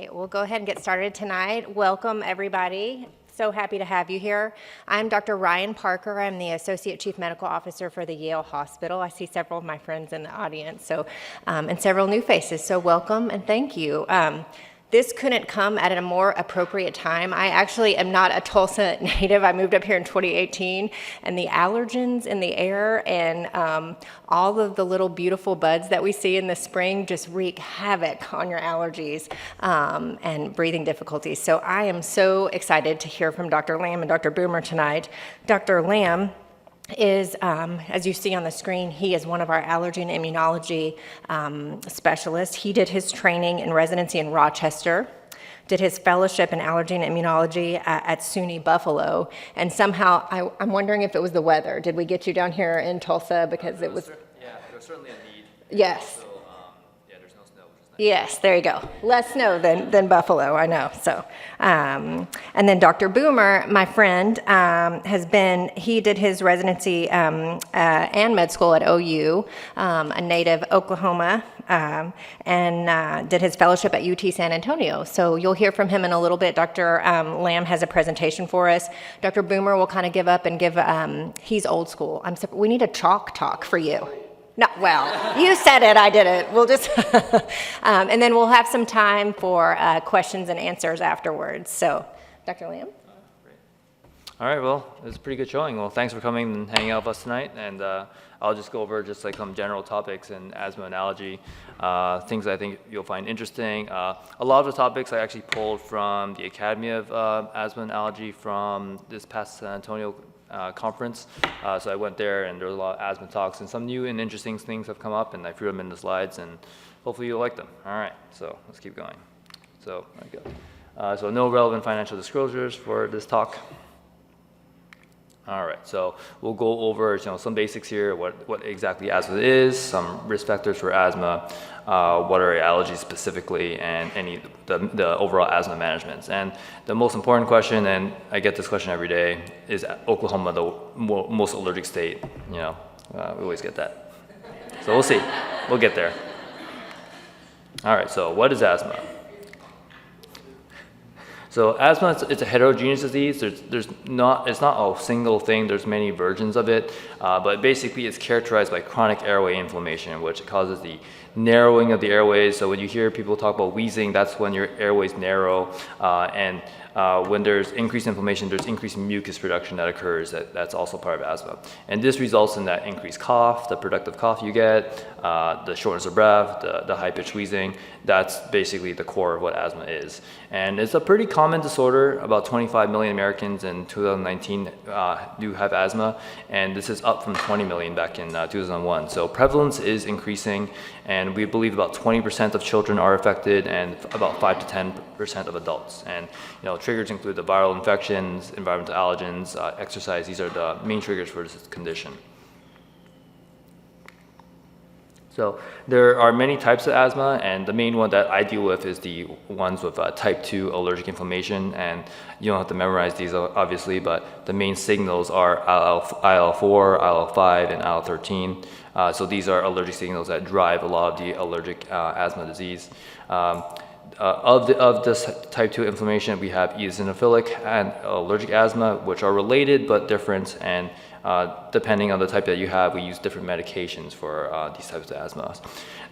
right, we'll go ahead and get started tonight. Welcome, everybody. So happy to have you here. I'm Dr. Ryan Parker. I'm the Associate Chief Medical Officer for the Yale Hospital. I see several of my friends in the audience, and several new faces, so welcome and thank you. This couldn't come at a more appropriate time. I actually am not a Tulsa native. I moved up here in 2018, and the allergens in the air and all of the little beautiful buds that we see in the spring just wreak havoc on your allergies and breathing difficulties. So I am so excited to hear from Dr. Lamb and Dr. Boomer tonight. Dr. Lamb is, as you see on the screen, he is one of our allergy and immunology specialists. He did his training and residency in Rochester, did his fellowship in allergy and immunology at SUNY Buffalo, and somehow I'm wondering if it was the weather. Did we get you down here in Tulsa because it was? Yeah, there was certainly a need. Yes. Also, yeah, there's no snow, which is nice. Yes, there you go. Less snow than Buffalo, I know. So, and then Dr. Boomer, my friend, he did his residency and med school at OU, a native Oklahoma, and did his fellowship at UT San Antonio. So you'll hear from him in a little bit. Dr. Lamb has a presentation for us. Dr. Boomer will kind of give up and give, he's old school. We need a chalk talk for you. No, well, you said it, I did it. We'll just, and then we'll have some time for questions and answers afterwards. So, Dr. Lamb? Great. All right, well, it was a pretty good showing. Well, thanks for coming and hanging out with us tonight. And I'll just go over just like some general topics in asthma and allergy, things I think you'll find interesting. A lot of the topics I actually pulled from the Academy of Asthma and Allergy from this past San Antonio conference. So I went there and there was a lot of asthma talks and some new and interesting things have come up and I threw them in the slides and hopefully you'll like them. All right, so let's keep going. So there we go. So no relevant financial disclosures for this talk. All right, so we'll go over some basics here, what exactly asthma is, some risk factors for asthma, what are allergies specifically, and the overall asthma management. And the most important question, and I get this question every day, is Oklahoma the most allergic state? We always get that. So we'll see, we'll get there. All right, so what is asthma? So asthma, it's a heterogeneous disease. It's not a single thing. There's many versions of it, but basically it's characterized by chronic airway inflammation, which causes the narrowing of the airways. So when you hear people talk about wheezing, that's when your airways narrow, and when there's increased inflammation, there's increased mucus production that occurs. That's also part of asthma. And this results in that increased cough, the productive cough you get, the shortness of breath, the high-pitched wheezing. That's basically the core of what asthma is. And it's a pretty common disorder. About 25 million Americans in 2019 do have asthma, and this is up from 20 million back in 2001. So prevalence is increasing, and we believe about 20% of children are affected and about 5 to 10% of adults. And triggers include the viral infections, environmental allergens, exercise. These are the main triggers for this condition. So there are many types of asthma, and the main one that I deal with is the ones with type 2 allergic inflammation, and you don't have to memorize these obviously, but the main signals are IL-4, IL-5, and IL-13. So these are allergic signals that drive a lot of the allergic asthma disease. Of this type 2 inflammation, we have eosinophilic and allergic asthma, which are related but different, and depending on the type that you have, we use different medications for these types of asthmas.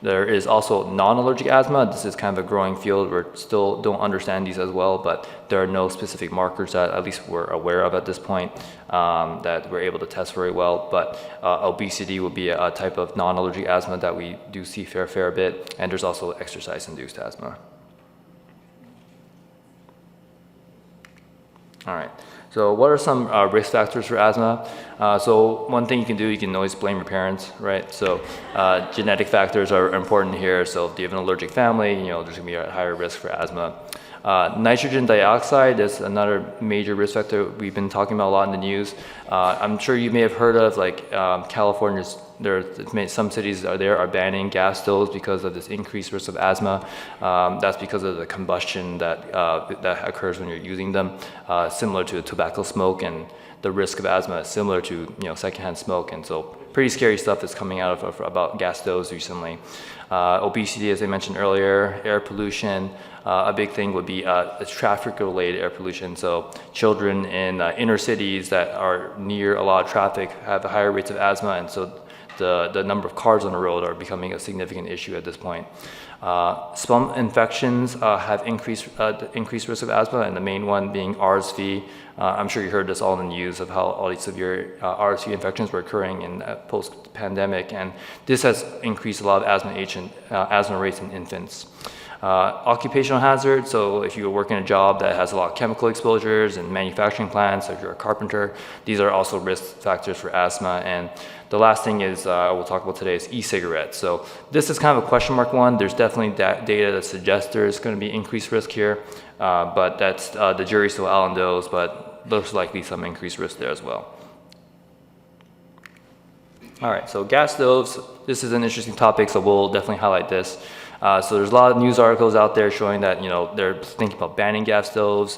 There is also non-allergic asthma. This is kind of a growing field. We still don't understand these as well, but there are no specific markers that at least we're aware of at this point that we're able to test very well. But obesity would be a type of non-allergic asthma that we do see fair bit, and there's also exercise-induced asthma. All right, so what are some risk factors for asthma? So one thing you can do, you can always blame your parents, right? So genetic factors are important here. So if you have an allergic family, there's gonna be a higher risk for asthma. Nitrogen dioxide is another major risk factor we've been talking about a lot in the news. I'm sure you may have heard of California's some cities are banning gas stoves because of this increased risk of asthma. That's because of the combustion that occurs when you're using them, similar to tobacco smoke, and the risk of asthma is similar to secondhand smoke. And so pretty scary stuff that's coming out of about gas stoves recently. Obesity, as I mentioned earlier, air pollution. A big thing would be traffic-related air pollution. So children in inner cities that are near a lot of traffic have higher rates of asthma, and so the number of cars on the road are becoming a significant issue at this point. Some infections have increased risk of asthma, and the main one being RSV. I'm sure you heard this all in the news of how all these severe RSV infections were occurring in post-pandemic, and this has increased a lot of asthma rates in infants. Occupational hazard, so if you work in a job that has a lot of chemical exposures and manufacturing plants, if you're a carpenter, these are also risk factors for asthma. And the last thing is we'll talk about today is e-cigarettes. So this is kind of a question mark one. There's definitely data that suggests there's going to be increased risk here, but that's the jury's still out on those, but there's likely some increased risk there as well. All right, so gas stoves, this is an interesting topic, so we'll definitely highlight this. So there's a lot of news articles out there showing that they're thinking about banning gas stoves.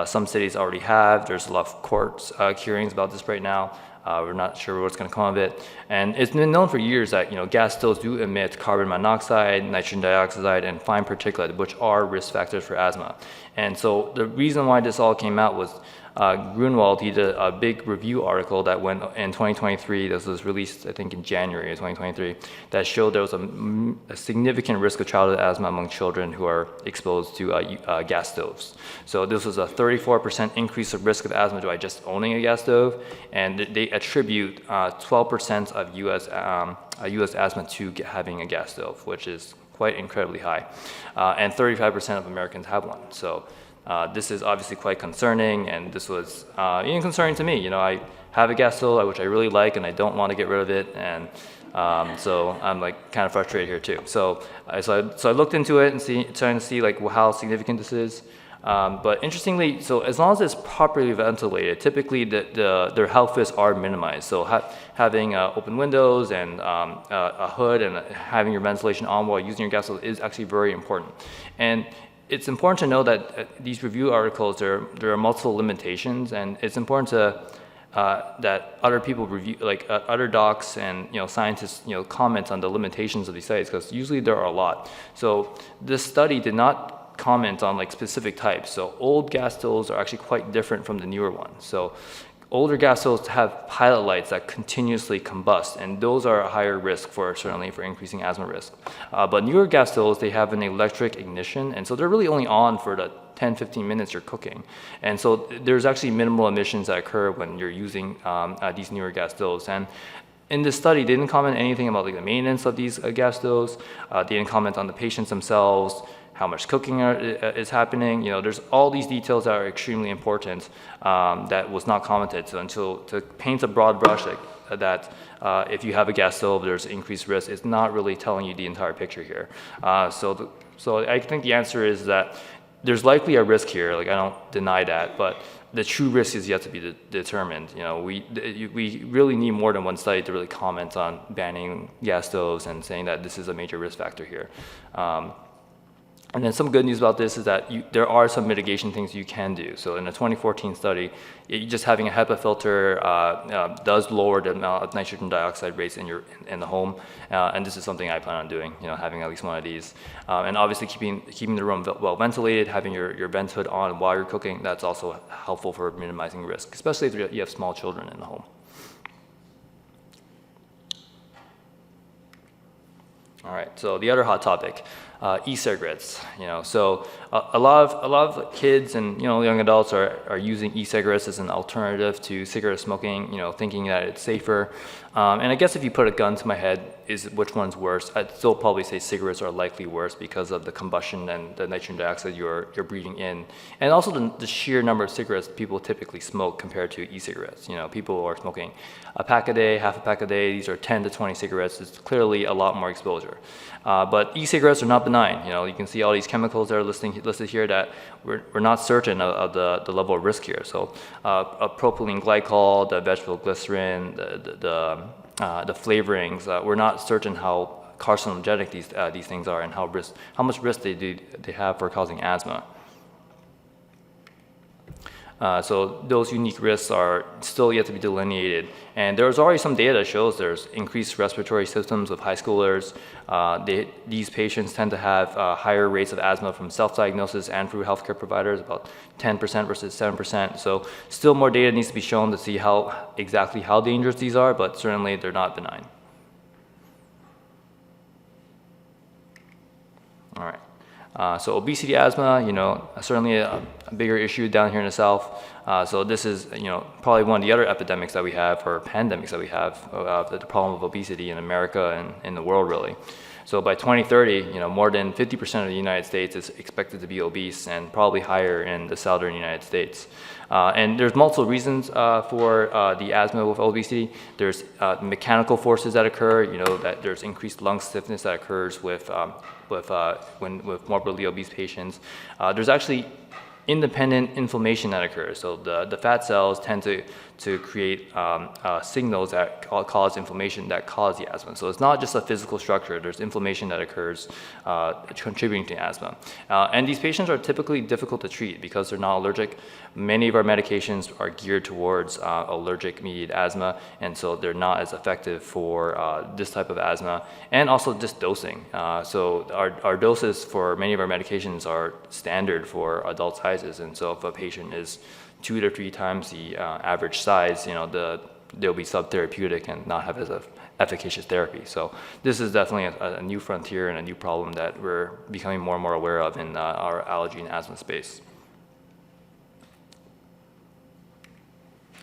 Some cities already have. There's a lot of court hearings about this right now. We're not sure what's going to come of it. And it's been known for years that gas stoves do emit carbon monoxide, nitrogen dioxide, and fine particulate, which are risk factors for asthma. And so the reason why this all came out was Grunwald, he did a big review article that went in 2023, this was released I think in January of 2023, that showed there was a significant risk of childhood asthma among children who are exposed to gas stoves. So this was a 34% increase of risk of asthma by just owning a gas stove, and they attribute 12% of US asthma to having a gas stove, which is quite incredibly high, and 35% of Americans have one. So this is obviously quite concerning, and this was even concerning to me. I have a gas stove which I really like, and I don't want to get rid of it, and so I'm kind of frustrated here too. So I looked into it and trying to see how significant this is. But interestingly, so as long as it's properly ventilated, typically their health risks are minimized. So having open windows and a hood and having your ventilation on while using your gas stove is actually very important. And it's important to know that these review articles, there are multiple limitations, and it's important to that other people review, other docs and scientists comment on the limitations of these studies, because usually there are a lot. So this study did not comment on specific types. So old gas stoves are actually quite different from the newer ones. So older gas stoves have pilot lights that continuously combust, and those are a higher risk certainly for increasing asthma risk. But newer gas stoves, they have an electric ignition, and so they're really only on for the 10-15 minutes you're cooking. And so there's actually minimal emissions that occur when you're using these newer gas stoves. And in this study, they didn't comment anything about the maintenance of these gas stoves. They didn't comment on the patients themselves, how much cooking is happening. There's all these details that are extremely important that was not commented. So to paint a broad brush that if you have a gas stove, there's increased risk, it's not really telling you the entire picture here. So I think the answer is that there's likely a risk here. I don't deny that, but the true risk is yet to be determined. We really need more than one study to really comment on banning gas stoves and saying that this is a major risk factor here. And then some good news about this is that there are some mitigation things you can do. So in a 2014 study, just having a HEPA filter does lower the amount of nitrogen dioxide rates in the home, and this is something I plan on doing. Having at least one of these, and obviously keeping the room well ventilated, having your vent hood on while you're cooking. That's also helpful for minimizing risk, especially if you have small children in the home. All right. So the other hot topic. E-cigarettes, so a lot of kids and young adults are using e-cigarettes as an alternative to cigarette smoking, thinking that it's safer. And I guess if you put a gun to my head, is which one's worse? I'd still probably say cigarettes are likely worse because of the combustion and the nitrogen dioxide you're breathing in, and also the sheer number of cigarettes people typically smoke compared to e-cigarettes. People are smoking a pack a day, half a pack a day. These are 10 to 20 cigarettes. It's clearly a lot more exposure. But e-cigarettes are not benign. You can see all these chemicals that are listed here that we're not certain of the level of risk here. So propylene glycol, the vegetable glycerin, the flavorings, we're not certain how carcinogenic these things are and how much risk they have for causing asthma. So those unique risks are still yet to be delineated. And there's already some data that shows there's increased respiratory symptoms with high schoolers. These patients tend to have higher rates of asthma from self-diagnosis and through healthcare providers, about 10% versus 7%. So still more data needs to be shown to see exactly how dangerous these are, but certainly they're not benign. All right. So obesity, asthma, certainly a bigger issue down here in the South. So this is, probably one of the other epidemics that we have, or pandemics that we have, the problem of obesity in America and in the world, really. So by 2030, more than 50% of the United States is expected to be obese, and probably higher in the southern United States. And there's multiple reasons for the asthma with obesity. There's mechanical forces that occur, that there's increased lung stiffness that occurs with morbidly obese patients. There's actually independent inflammation that occurs. So the fat cells tend to create signals that cause inflammation that cause the asthma. So it's not just a physical structure. There's inflammation that occurs contributing to asthma. And these patients are typically difficult to treat because they're not allergic. Many of our medications are geared towards allergic-mediated asthma, and so they're not as effective for this type of asthma, and also just dosing. So our doses for many of our medications are standard for adult sizes, and so if a patient is 2 to 3 times the average size, they'll be subtherapeutic and not have as efficacious therapy. So this is definitely a new frontier and a new problem that we're becoming more and more aware of in our allergy and asthma space.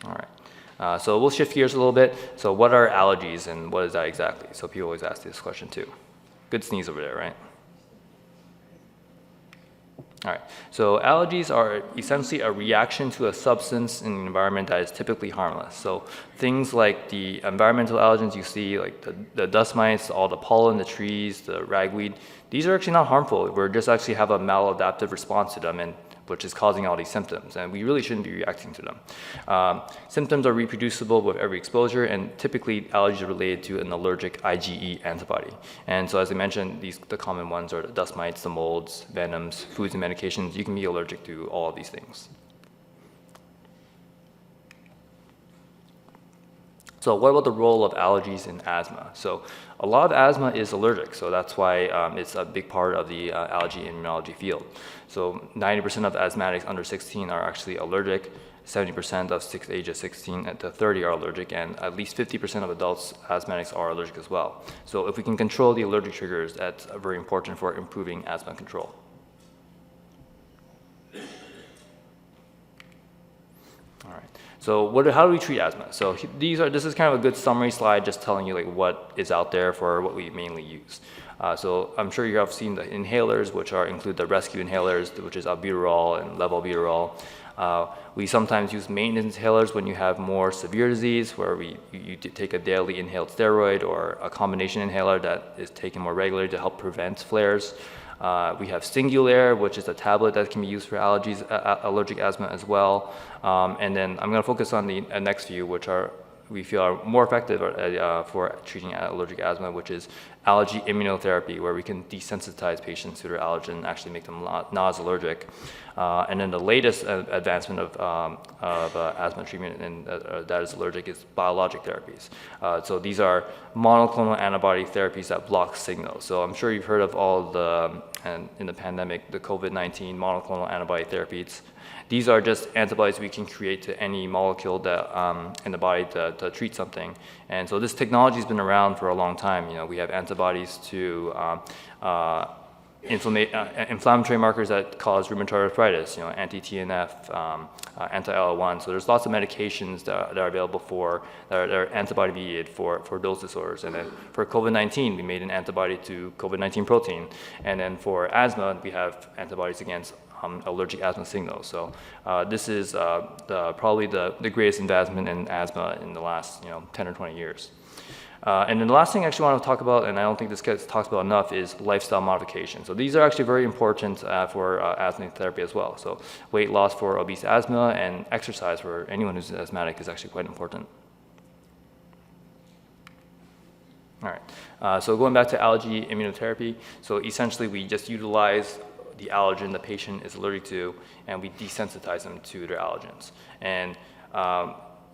All right, so we'll shift gears a little bit. So what are allergies and what is that exactly? So people always ask this question too. Good sneeze over there, right? All right, so allergies are essentially a reaction to a substance in an environment that is typically harmless. So things like the environmental allergens you see, like the dust mites, all the pollen, the trees, the ragweed, these are actually not harmful. We just actually have a maladaptive response to them, and which is causing all these symptoms, and we really shouldn't be reacting to them. Symptoms are reproducible with every exposure, and typically allergies are related to an allergic IgE antibody. And so as I mentioned, the common ones are the dust mites, the molds, venoms, foods and medications. You can be allergic to all of these things. So what about the role of allergies in asthma? So a lot of asthma is allergic, so that's why it's a big part of the allergy and immunology field. So 90% of asthmatics under 16 are actually allergic, 70% of ages 16 to 30 are allergic, and at least 50% of adults asthmatics are allergic as well. So if we can control the allergic triggers, that's very important for improving asthma control. So how do we treat asthma? So this is kind of a good summary slide, just telling you like what is out there for what we mainly use. So I'm sure you have seen the inhalers, which include the rescue inhalers, which is albuterol and levoalbuterol. We sometimes use maintenance inhalers when you have more severe disease, where you take a daily inhaled steroid or a combination inhaler that is taken more regularly to help prevent flares. We have Singulair, which is a tablet that can be used for allergic asthma as well. And then I'm going to focus on the next few, which we feel are more effective for treating allergic asthma, which is allergy immunotherapy, where we can desensitize patients to their allergen and actually make them not as allergic. And then the latest advancement of asthma treatment that is allergic is biologic therapies. So these are monoclonal antibody therapies that block signals. So I'm sure you've heard of in the pandemic, the COVID-19 monoclonal antibody therapies. These are just antibodies we can create to any molecule that in the body to treat something. And so this technology has been around for a long time. We have antibodies to inflammatory markers that cause rheumatoid arthritis, anti-TNF, anti-IL-1. So there's lots of medications that are available that are antibody mediated for those disorders. And then for COVID-19, we made an antibody to COVID-19 protein. And then for asthma, we have antibodies against allergic asthma signals. So this is probably the greatest advancement in asthma in the last 10 or 20 years. And then the last thing I actually want to talk about, and I don't think this gets talked about enough, is lifestyle modification. So these are actually very important for asthma therapy as well. So weight loss for obese asthma and exercise for anyone who's asthmatic is actually quite important. All right, so going back to allergy immunotherapy, so essentially we just utilize the allergen the patient is allergic to, and we desensitize them to their allergens. And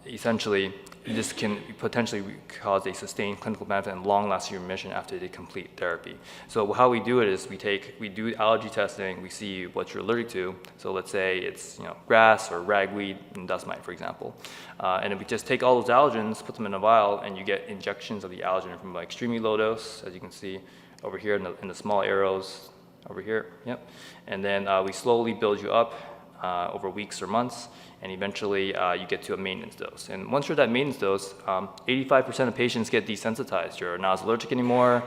essentially, this can potentially cause a sustained clinical benefit and long-lasting remission after they complete therapy. So how we do it is we do allergy testing, we see what you're allergic to. So let's say it's grass or ragweed and dust mite, for example. And then we just take all those allergens, put them in a vial, and you get injections of the allergen from like extremely low dose, as you can see over here in the small arrows over here. Yep. And then we slowly build you up over weeks or months, and eventually you get to a maintenance dose. And once you're at that maintenance dose, 85% of patients get desensitized. You're not as allergic anymore.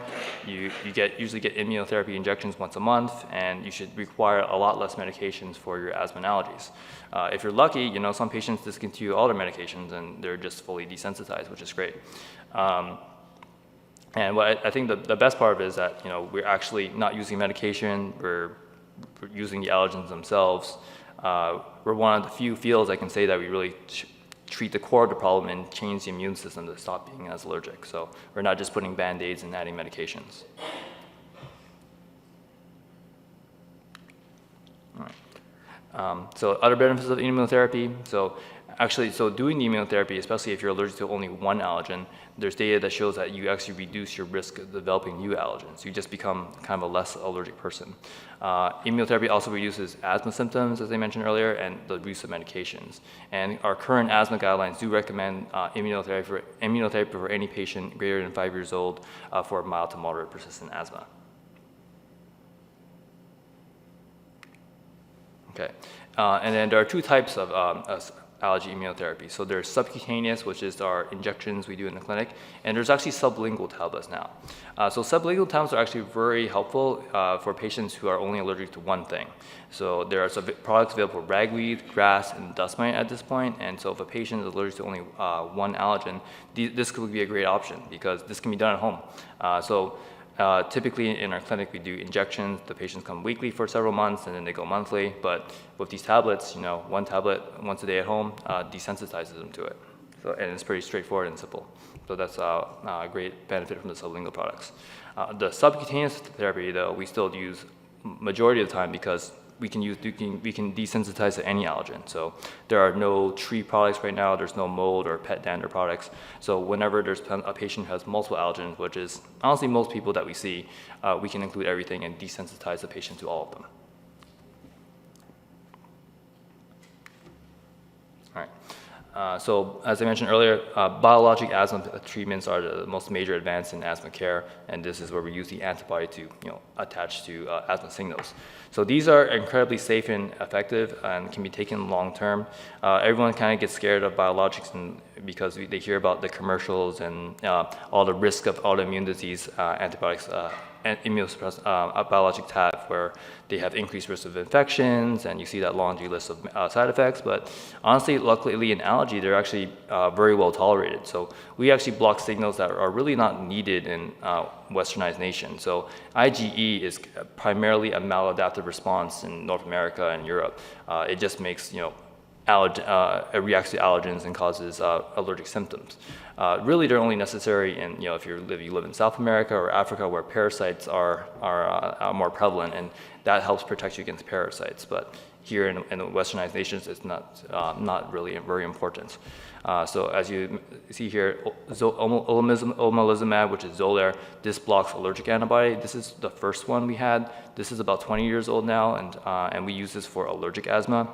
You usually get immunotherapy injections once a month, and you should require a lot less medications for your asthma and allergies. If you're lucky, some patients discontinue all their medications and they're just fully desensitized, which is great. And what I think the best part of it is that we're actually not using medication. We're using the allergens themselves. We're one of the few fields I can say that we really treat the core of the problem and change the immune system to stop being as allergic. So we're not just putting Band-Aids and adding medications. All right. So other benefits of immunotherapy. So doing the immunotherapy, especially if you're allergic to only one allergen, there's data that shows that you actually reduce your risk of developing new allergens. You just become kind of a less allergic person. Immunotherapy also reduces asthma symptoms, as I mentioned earlier, and the use of medications. And our current asthma guidelines do recommend immunotherapy for any patient greater than 5 years old for mild to moderate persistent asthma. Okay, and then there are two types of allergy immunotherapy. So there's subcutaneous, which is our injections we do in the clinic, and there's actually sublingual tablets now. So sublingual tablets are actually very helpful for patients who are only allergic to one thing. So there are products available for ragweed, grass, and dust mite at this point, and so if a patient is allergic to only one allergen, this could be a great option because this can be done at home. Typically in our clinic, we do injections. The patients come weekly for several months, and then they go monthly. But with these tablets, one tablet once a day at home desensitizes them to it. And it's pretty straightforward and simple. So that's a great benefit from the sublingual products. The subcutaneous therapy, though, we still use majority of the time because we can desensitize to any allergen. So there are no tree products right now. There's no mold or pet dander products. So whenever there's a patient who has multiple allergens, which is honestly most people that we see, we can include everything and desensitize the patient to all of them. All right. So as I mentioned earlier, biologic asthma treatments are the most major advance in asthma care, and this is where we use the antibody to attach to asthma signals. So these are incredibly safe and effective and can be taken long term. Everyone kind of gets scared of biologics because they hear about the commercials and all the risk of autoimmune disease antibiotics and biologics have, where they have increased risk of infections, and you see that laundry list of side effects. But honestly, luckily in allergy, they're actually very well tolerated. So we actually block signals that are really not needed in westernized nations. So IgE is primarily a maladaptive response in North America and Europe. It just makes, it reacts to allergens and causes allergic symptoms. Really, they're only necessary in, if you live in South America or Africa, where parasites are more prevalent, and that helps protect you against parasites. But here in the westernized nations, it's not really very important. So as you see here, omalizumab, which is Xolair, this blocks allergic antibody. This is the first one we had. This is about 20 years old now, and we use this for allergic asthma.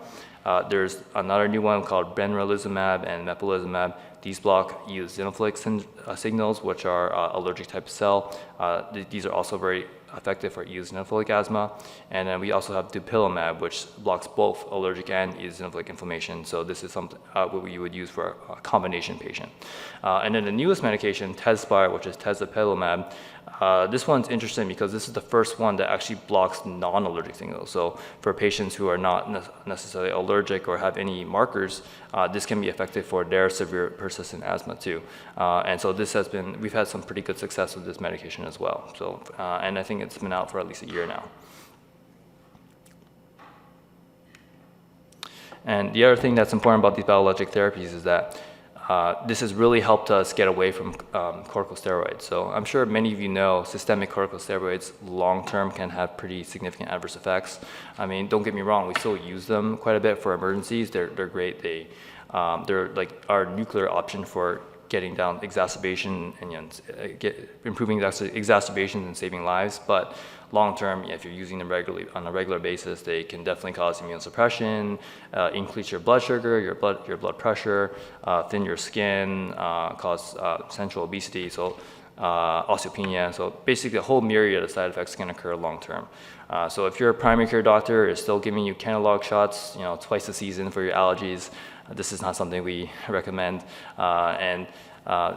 There's another new one called benralizumab and mepolizumab. These block eosinophilic signals, which are allergic type of cell. These are also very effective for eosinophilic asthma. And then we also have dupilumab, which blocks both allergic and eosinophilic inflammation. So this is something what we would use for a combination patient. And then the newest medication, Tezspire, which is tezepelumab, This one's interesting because this is the first one that actually blocks non-allergic signals. So for patients who are not necessarily allergic or have any markers, this can be effective for their severe persistent asthma too. And so we've had some pretty good success with this medication as well. So, and I think it's been out for at least a year now. And the other thing that's important about these biologic therapies is that this has really helped us get away from corticosteroids. So I'm sure many of you know systemic corticosteroids long-term can have pretty significant adverse effects. I mean, don't get me wrong, we still use them quite a bit for emergencies. They're great. They're like our nuclear option for getting down exacerbation and improving exacerbations and saving lives. But long-term, if you're using them regularly on a regular basis, they can definitely cause immune suppression, increase your blood sugar, your blood pressure, thin your skin, cause central obesity, so osteopenia. So basically, a whole myriad of side effects can occur long-term. So if your primary care doctor is still giving you Kenalog shots, twice a season for your allergies, this is not something we recommend.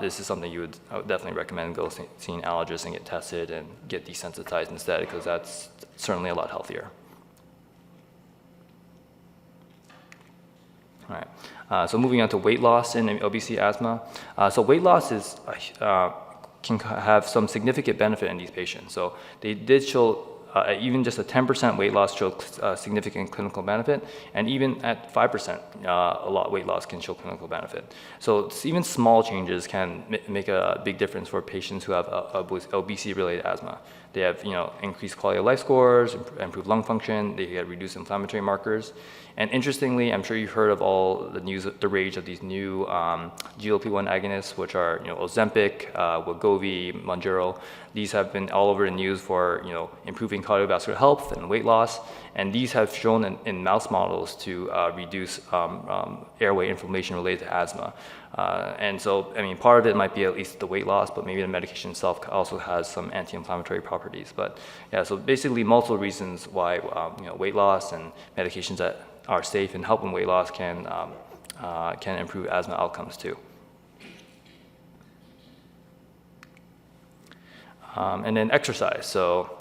This is something I would definitely recommend see an allergist and get tested and get desensitized instead, because that's certainly a lot healthier. All right, so moving on to weight loss in obesity asthma. So weight loss can have some significant benefit in these patients. So they did show even just a 10% weight loss showed significant clinical benefit, and even at 5%, weight loss can show clinical benefit. So even small changes can make a big difference for patients who have obesity-related asthma. They have increased quality of life scores, improved lung function, they get reduced inflammatory markers. And interestingly, I'm sure you've heard of all the news, the rage of these new GLP-1 agonists, which are Ozempic, Wegovy, Mounjaro. These have been all over the news for improving cardiovascular health and weight loss, and these have shown in mouse models to reduce airway inflammation related to asthma. And so, I mean, part of it might be at least the weight loss, but maybe the medication itself also has some anti-inflammatory properties. But yeah, so basically multiple reasons why weight loss and medications that are safe and help in weight loss can improve asthma outcomes too. And then exercise. So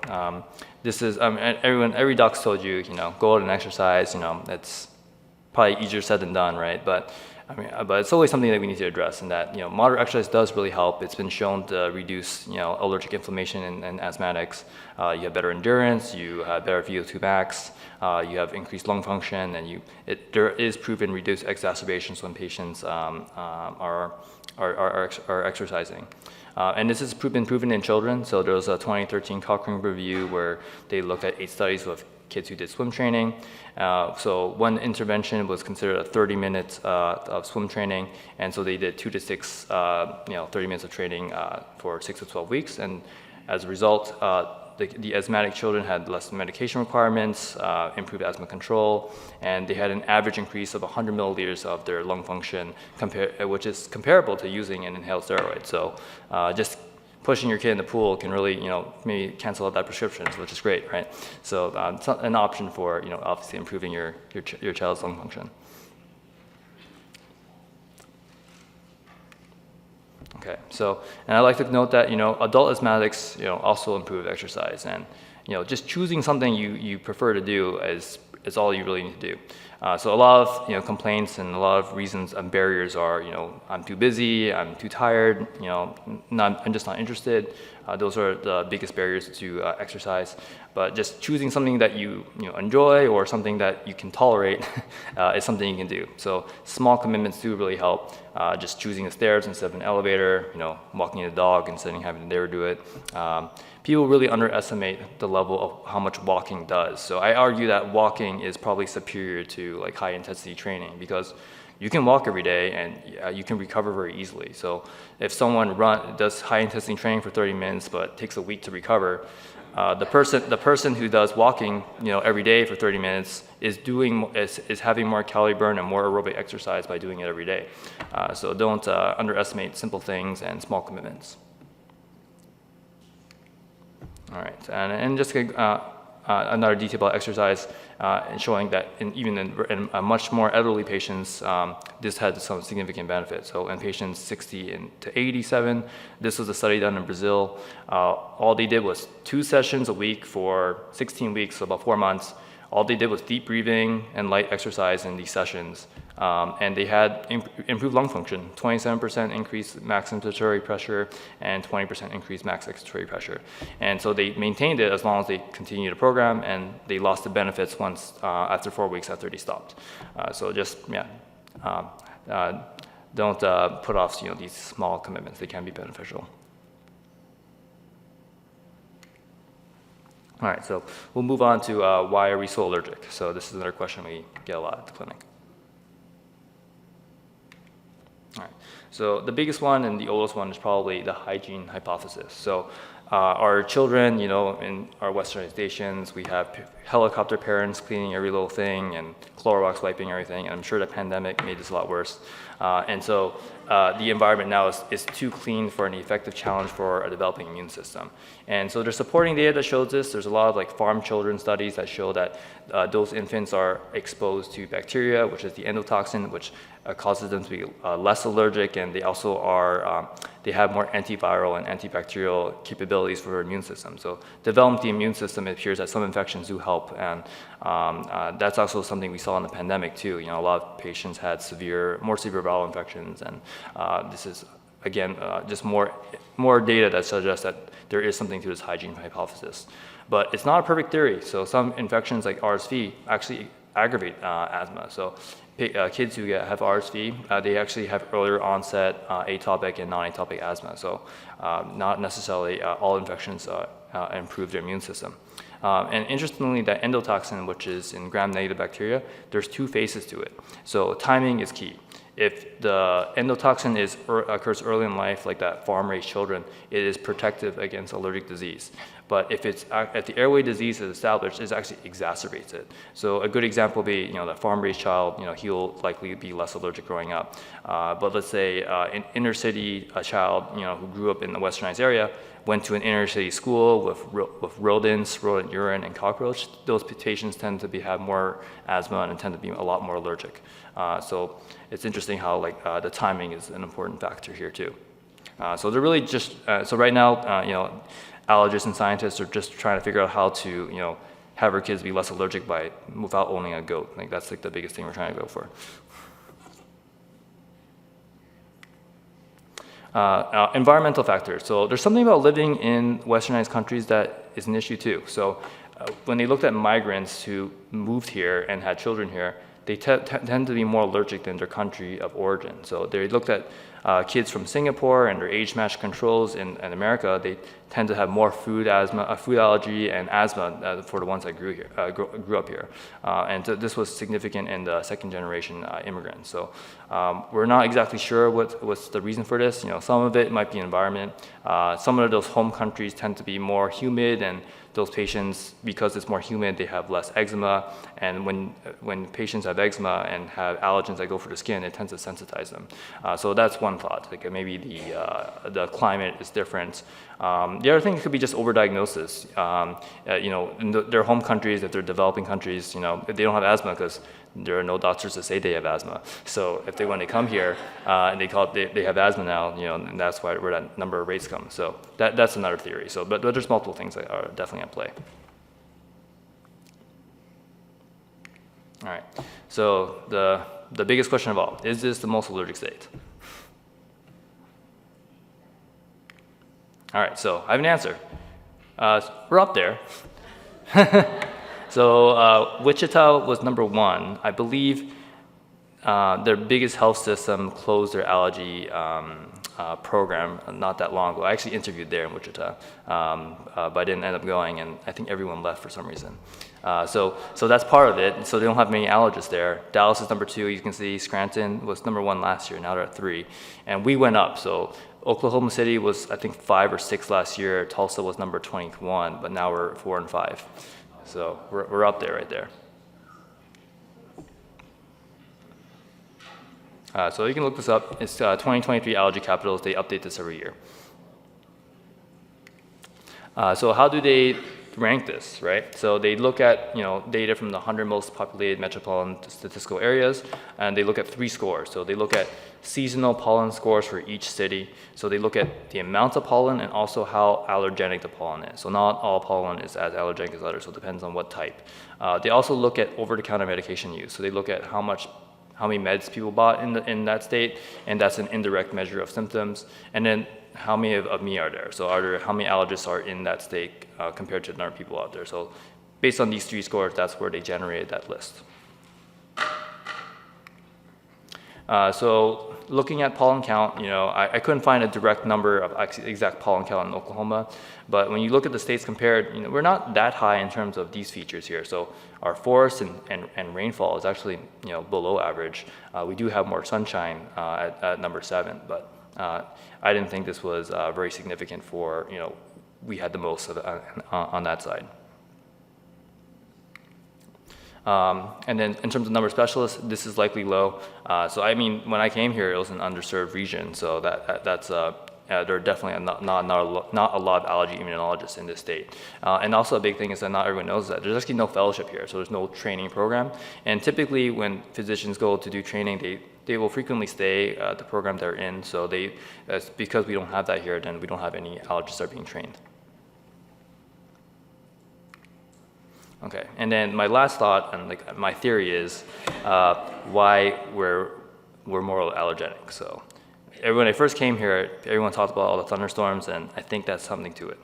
this is every doc's told you, go out and exercise. It's probably easier said than done, right? But it's always something that we need to address, and that moderate exercise does really help. It's been shown to reduce allergic inflammation in asthmatics. You have better endurance, you have better VO2 max, you have increased lung function, and there is proven reduced exacerbations when patients are exercising. And this has been proven in children. So there was a 2013 Cochrane review where they looked at 8 studies with kids who did swim training. So one intervention was considered 30 minutes of swim training, and so they did 2 to 6, 30 minutes of training for 6 to 12 weeks. And as a result, the asthmatic children had less medication requirements, improved asthma control, and they had an average increase of 100 milliliters of their lung function, which is comparable to using an inhaled steroid. So just pushing your kid in the pool can really, maybe cancel out that prescription, which is great, right? So it's an option for, obviously improving your child's lung function. Okay, so, and I'd like to note that, adult asthmatics, also improve exercise, and, just choosing something you prefer to do is all you really need to do. So a lot of, complaints and a lot of reasons and barriers are, I'm too busy, I'm too tired, I'm just not interested. Those are the biggest barriers to exercise. But just choosing something that you enjoy or something that you can tolerate is something you can do. So small commitments do really help. Just choosing the stairs instead of an elevator, walking the dog instead of having the neighbor do it. People really underestimate the level of how much walking does. So I argue that walking is probably superior to like high intensity training, because you can walk every day and you can recover very easily. So if someone does high intensity training for 30 minutes but takes a week to recover, the person who does walking every day for 30 minutes is having more calorie burn and more aerobic exercise by doing it every day. So don't underestimate simple things and small commitments. All right, and just another detail about exercise, and showing that even in much more elderly patients, this had some significant benefit. So in patients 60 to 87, this was a study done in Brazil. All they did was 2 sessions a week for 16 weeks, so about 4 months. All they did was deep breathing and light exercise in these sessions. And they had improved lung function, 27% increased max inspiratory pressure and 20% increased max expiratory pressure. And so they maintained it as long as they continued the program, and they lost the benefits once after 4 weeks after they stopped. So just, don't put off these small commitments. They can be beneficial. All right, so we'll move on to why are we so allergic? So this is another question we get a lot at the clinic. All right, so the biggest one and the oldest one is probably the hygiene hypothesis. So our children, in our westernized nations, we have helicopter parents cleaning every little thing and Clorox wiping everything, and I'm sure the pandemic made this a lot worse. And so the environment now is too clean for an effective challenge for a developing immune system. And so there's supporting data that shows this. There's a lot of farm children studies that show that those infants are exposed to bacteria, which is the endotoxin, which causes them to be less allergic, and they also are, they have more antiviral and antibacterial capabilities for their immune system. So developing the immune system, it appears that some infections do help, and that's also something we saw in the pandemic too. A lot of patients had more severe viral infections, and this is, again, just more data that suggests that there is something to this hygiene hypothesis. But it's not a perfect theory. So some infections like RSV actually aggravate asthma. So kids who have RSV, they actually have earlier onset atopic and non-atopic asthma. So not necessarily all infections improve their immune system. And interestingly, that endotoxin, which is in gram-negative bacteria, there's 2 phases to it. So timing is key. If the endotoxin occurs early in life, like that farm-raised children, it is protective against allergic disease. But if it's at the airway disease is established, it actually exacerbates it. So a good example would be, that farm-raised child, he'll likely be less allergic growing up. But let's say an inner city child, who grew up in the westernized area, went to an inner city school with rodents, rodent urine, and cockroach, those patients tend to have more asthma and tend to be a lot more allergic. So it's interesting how the timing is an important factor here too. So they're really just, so right now, allergists and scientists are just trying to figure out how to, have our kids be less allergic without owning a goat. That's the biggest thing we're trying to go for. Environmental factors. So there's something about living in westernized countries that is an issue too. So when they looked at migrants who moved here and had children here, they tend to be more allergic than their country of origin. So they looked at kids from Singapore and their age-matched controls in America. They tend to have more food allergy and asthma for the ones that grew up here. And so this was significant in the second-generation immigrants. So we're not exactly sure what's the reason for this. Some of it might be environment. Some of those home countries tend to be more humid, and those patients, because it's more humid, they have less eczema. And when patients have eczema and have allergens that go for the skin, it tends to sensitize them. So that's one thought. Maybe the climate is different. The other thing could be just overdiagnosis. In their home countries, if they're developing countries, if they don't have asthma because there are no doctors to say they have asthma. So when they come here and they have asthma now, and that's where that number of rates come. So that's another theory. So, but there's multiple things that are definitely at play. All right. So the biggest question of all, is this the most allergic state? All right, so I have an answer. We're up there. So Wichita was number 1. I believe their biggest health system closed their allergy program not that long ago. I actually interviewed there in Wichita, but I didn't end up going, and I think everyone left for some reason. So that's part of it. So they don't have many allergists there. Dallas is number 2. You can see Scranton was number 1 last year. Now they're at 3, and we went up. So Oklahoma City was, I think, 5 or 6 last year. Tulsa was number 21, but now we're 4 and 5. So we're up there, right there. So you can look this up. It's 2023 Allergy Capitals. They update this every year. So how do they rank this, right? So they look at, data from the 100 most populated metropolitan statistical areas, and they look at 3 scores. So they look at seasonal pollen scores for each city. So they look at the amount of pollen and also how allergenic the pollen is. So not all pollen is as allergenic as others, so it depends on what type. They also look at over-the-counter medication use. So they look at how many meds people bought in that state, and that's an indirect measure of symptoms. And then how many of me are there? So how many allergists are in that state compared to the number of people out there? So based on these 3 scores, that's where they generated that list. So looking at pollen count, I couldn't find a direct number of exact pollen count in Oklahoma, but when you look at the states compared, we're not that high in terms of these features here. So our forest and rainfall is actually, below average. We do have more sunshine at number 7, but I didn't think this was very significant for, we had the most of it on that side. And then in terms of number of specialists, this is likely low. So I mean, when I came here, it was an underserved region, so that's there are definitely not a lot of allergy immunologists in this state. And also a big thing is that not everyone knows that. There's actually no fellowship here, so there's no training program. And typically when physicians go to do training, they will frequently stay at the program they're in. So because we don't have that here, then we don't have any allergists that are being trained. Okay, and then my last thought, and my theory is why we're more allergenic. So when I first came here, everyone talked about all the thunderstorms, and I think that's something to it.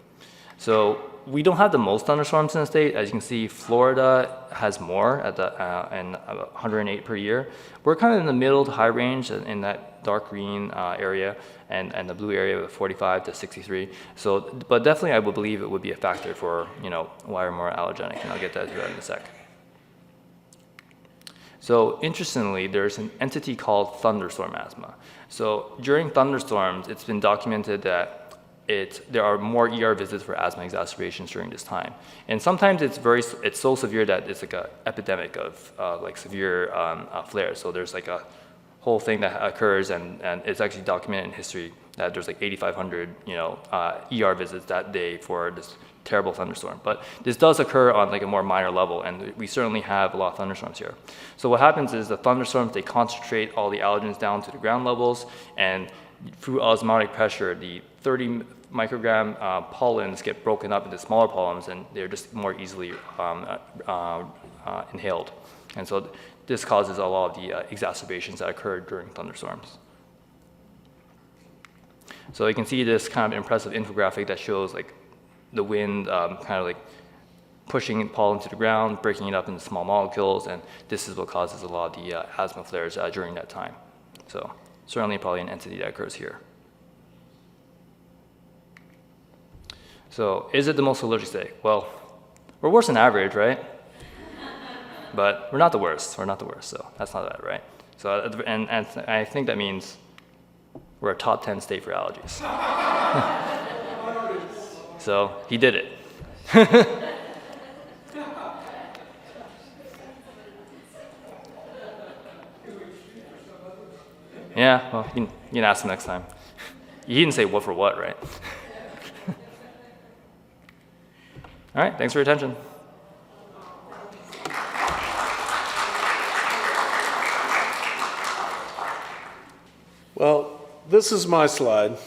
So we don't have the most thunderstorms in the state. As you can see, Florida has more at and 108 per year. We're kind of in the middle to high range in that dark green area, and the blue area with 45 to 63. So, but definitely I would believe it would be a factor for, why we're more allergenic, and I'll get that to that in a sec. So interestingly, there's an entity called thunderstorm asthma. So during thunderstorms, it's been documented that there are more ER visits for asthma exacerbations during this time. And sometimes it's so severe that it's like an epidemic of severe flares. So there's like a whole thing that occurs, and it's actually documented in history that there's like 8,500 ER visits that day for this terrible thunderstorm. But this does occur on like a more minor level, and we certainly have a lot of thunderstorms here. So what happens is the thunderstorms, they concentrate all the allergens down to the ground levels, and through osmotic pressure, the 30 microgram pollens get broken up into smaller pollens, and they're just more easily inhaled. And so this causes a lot of the exacerbations that occur during thunderstorms. So you can see this kind of impressive infographic that shows like the wind kind of like pushing pollen to the ground, breaking it up into small molecules, and this is what causes a lot of the asthma flares during that time. So certainly probably an entity that occurs here. So is it the most allergic state? Well, we're worse than average, right? But we're not the worst. We're not the worst, so that's not bad, right? So and I think that means we're a top 10 state for allergies. So he did it. Yeah, well, you can ask him next time. He didn't say what for what, right? All right, thanks for your attention. Well, this is my slide.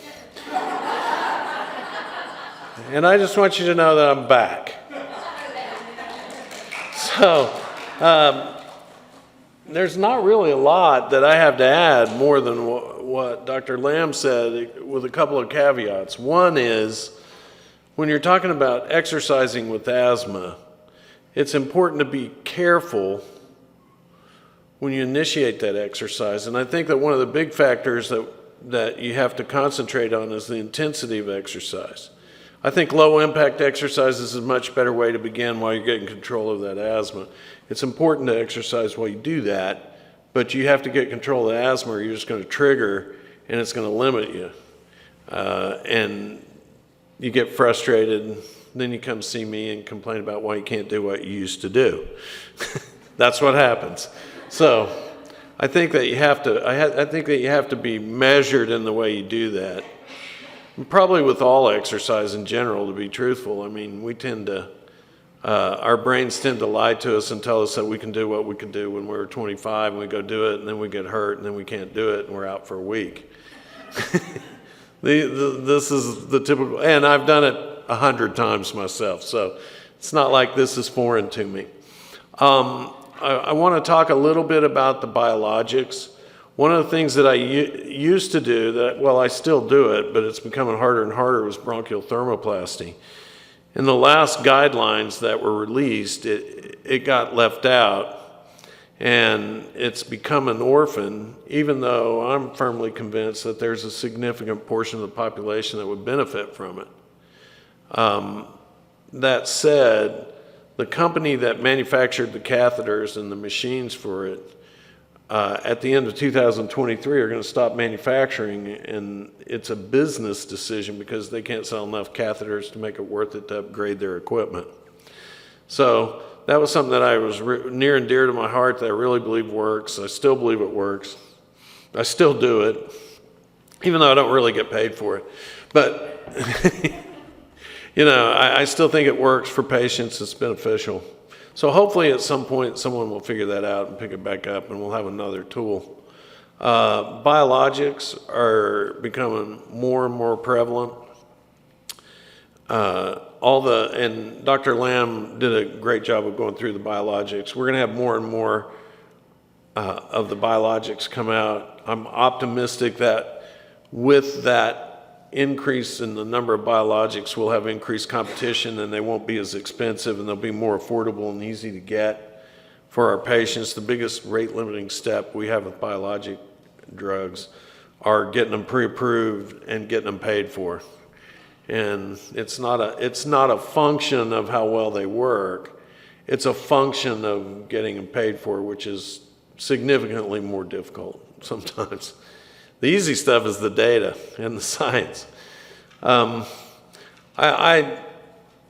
And I just want you to know that I'm back. So, there's not really a lot that I have to add more than what Dr. Lamb said, with a couple of caveats. One is, when you're talking about exercising with asthma, it's important to be careful when you initiate that exercise. And I think that one of the big factors that you have to concentrate on is the intensity of exercise. I think low impact exercise is a much better way to begin while you're getting control of that asthma. It's important to exercise while you do that, but you have to get control of the asthma or you're just going to trigger and it's going to limit you. And you get frustrated, then you come see me and complain about why you can't do what you used to do. That's what happens. So I think that you have to. I think that you have to be measured in the way you do that. And probably with all exercise in general, to be truthful. I mean, we tend to our brains tend to lie to us and tell us that we can do what we can do when we're 25 and we go do it, and then we get hurt and then we can't do it and we're out for a week. This is the typical, and I've done it 100 times myself, so it's not like this is foreign to me. I want to talk a little bit about the biologics. One of the things that I used to do, I still do it, but it's becoming harder and harder, was bronchial thermoplasty. In the last guidelines that were released, it got left out, and it's become an orphan, even though I'm firmly convinced that there's a significant portion of the population that would benefit from it. That said, the company that manufactured the catheters and the machines for it, at the end of 2023 are going to stop manufacturing, and it's a business decision because they can't sell enough catheters to make it worth it to upgrade their equipment. So that was something that I was near and dear to my heart that I really believe works. I still believe it works. I still do it, even though I don't really get paid for it. But I still think it works for patients. It's beneficial. So hopefully at some point someone will figure that out and pick it back up, and we'll have another tool. Biologics are becoming more and more prevalent. And Dr. Lamb did a great job of going through the biologics. We're going to have more and more of the biologics come out. I'm optimistic that with that increase in the number of biologics, we'll have increased competition, and they won't be as expensive, and they'll be more affordable and easy to get for our patients. The biggest rate limiting step we have with biologic drugs are getting them pre-approved and getting them paid for. And it's not a function of how well they work. It's a function of getting them paid for, which is significantly more difficult sometimes. The easy stuff is the data and the science. And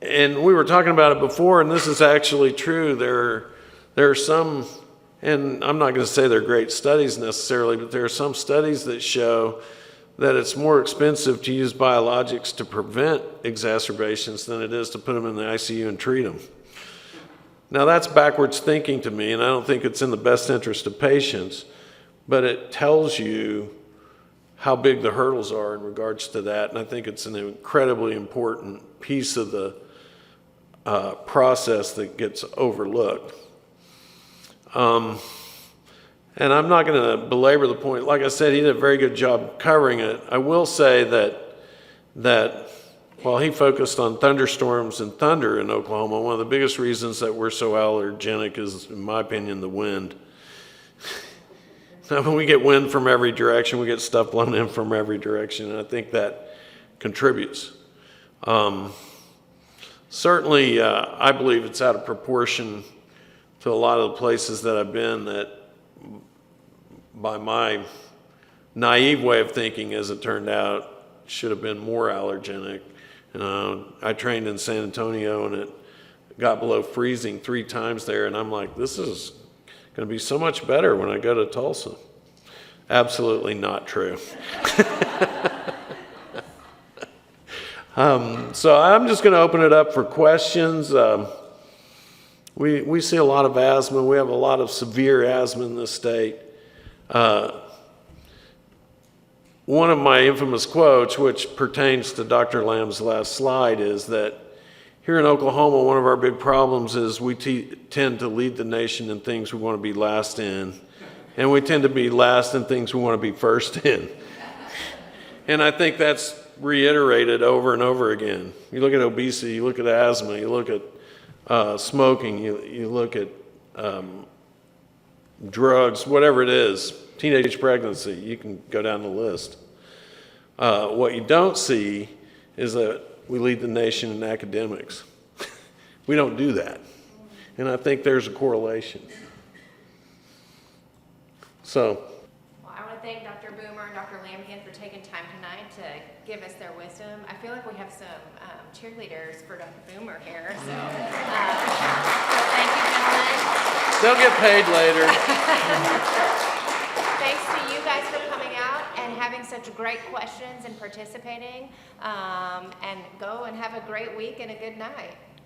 we were talking about it before, and this is actually true. There are some, and I'm not going to say they're great studies necessarily, but there are some studies that show that it's more expensive to use biologics to prevent exacerbations than it is to put them in the ICU and treat them. Now that's backwards thinking to me, and I don't think it's in the best interest of patients, but it tells you how big the hurdles are in regards to that, and I think it's an incredibly important piece of the process that gets overlooked. And I'm not going to belabor the point. Like I said, he did a very good job covering it. I will say that while he focused on thunderstorms and thunder in Oklahoma, one of the biggest reasons that we're so allergenic is, in my opinion, the wind. When we get wind from every direction, we get stuff blown in from every direction, and I think that contributes. Certainly, I believe it's out of proportion to a lot of the places that I've been that, by my naive way of thinking, as it turned out, should have been more allergenic. I trained in San Antonio, and it got below freezing 3 times there, and I'm like, this is going to be so much better when I go to Tulsa. Absolutely not true. So I'm just going to open it up for questions. We see a lot of asthma. We have a lot of severe asthma in this state. One of my infamous quotes, which pertains to Dr. Lamb's last slide, is that here in Oklahoma, one of our big problems is we tend to lead the nation in things we want to be last in, and we tend to be last in things we want to be first in. And I think that's reiterated over and over again. You look at obesity, you look at asthma, you look at smoking, you look at drugs, whatever it is, teenage pregnancy, you can go down the list. What you don't see is that we lead the nation in academics. We don't do that. And I think there's a correlation. So. Well, I want to thank Dr. Boomer and Dr. Lamb again for taking time tonight to give us their wisdom. I feel like we have some cheerleaders for Dr. Boomer here. So, thank you, gentlemen. They'll get paid later. Thanks to you guys for coming out and having such great questions and participating. And go and have a great week and a good night.